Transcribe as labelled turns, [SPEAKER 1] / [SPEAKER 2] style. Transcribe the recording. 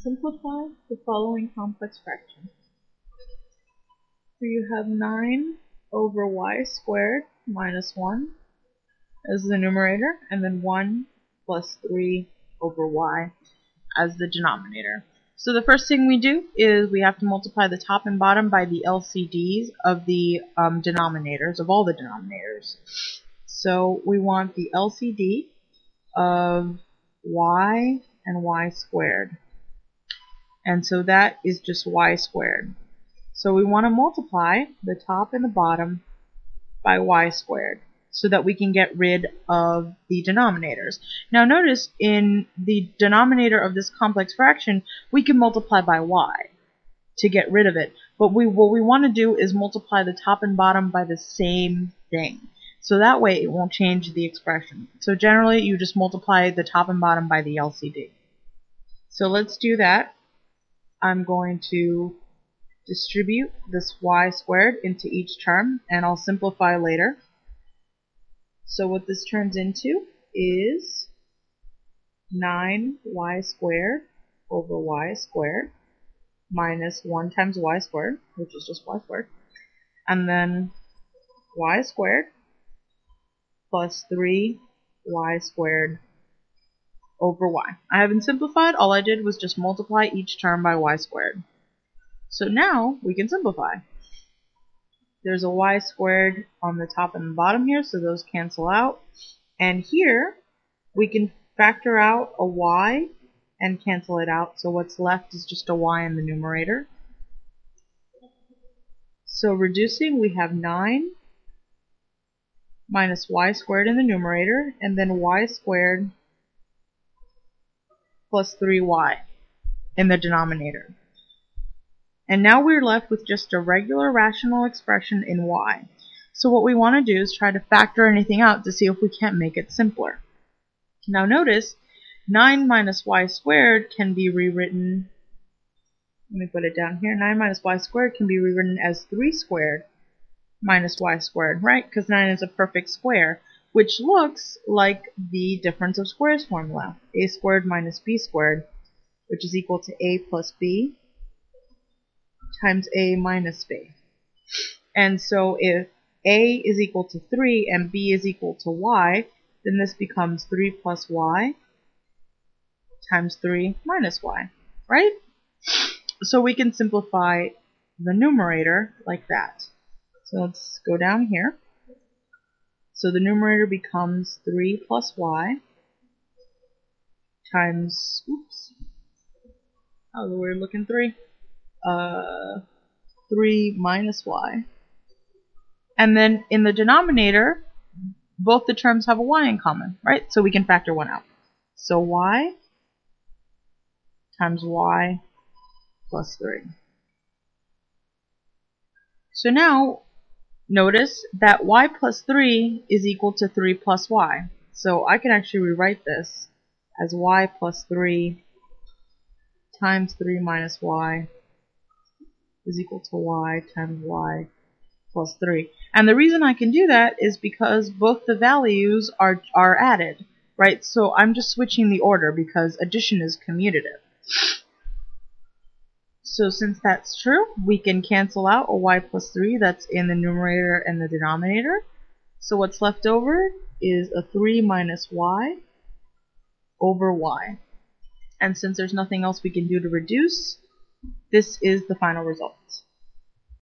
[SPEAKER 1] Simplify the following complex fraction. So you have 9 over y squared minus 1 as the numerator, and then 1 plus 3 over y as the denominator. So the first thing we do is we have to multiply the top and bottom by the LCDs of the denominators, of all the denominators. So we want the LCD of y and y squared. And so that is just y squared. So we want to multiply the top and the bottom by y squared so that we can get rid of the denominators. Now notice in the denominator of this complex fraction, we can multiply by y to get rid of it. But what we want to do is multiply the top and bottom by the same thing. So that way it won't change the expression. So generally you just multiply the top and bottom by the LCD. So let's do that. I'm going to distribute this y squared into each term, and I'll simplify later. So what this turns into is 9y squared over y squared minus 1 times y squared, which is just y squared, and then y squared plus 3y squared over y. I haven't simplified, all I did was just multiply each term by y squared. So now we can simplify. There's a y squared on the top and the bottom here, so those cancel out. And here we can factor out a y and cancel it out, so what's left is just a y in the numerator. So reducing, we have 9 minus y squared in the numerator, and then y squared plus 3y in the denominator. And now we're left with just a regular rational expression in y. So what we want to do is try to factor anything out to see if we can't make it simpler. Now notice, 9 minus y squared can be rewritten, let me put it down here, 9 minus y squared can be rewritten as 3 squared minus y squared, right? Because 9 is a perfect square, which looks like the difference of squares formula, a squared minus b squared, which is equal to a plus b times a minus b. And so if a is equal to 3 and b is equal to y, then this becomes 3 plus y times 3 minus y, right? So we can simplify the numerator like that. So let's go down here. So the numerator becomes 3 plus y times, oops, that was a weird looking 3. 3 minus y. And then in the denominator, both the terms have a y in common, right? So we can factor one out. So y times y plus 3. So now, notice that y plus 3 is equal to 3 plus y. So I can actually rewrite this as y plus 3 times 3 minus y is equal to y times y plus 3. And the reason I can do that is because both the values are added, right? So I'm just switching the order because addition is commutative. So since that's true, we can cancel out a y plus 3 that's in the numerator and the denominator. So what's left over is a 3 minus y over y. And since there's nothing else we can do to reduce, this is the final result.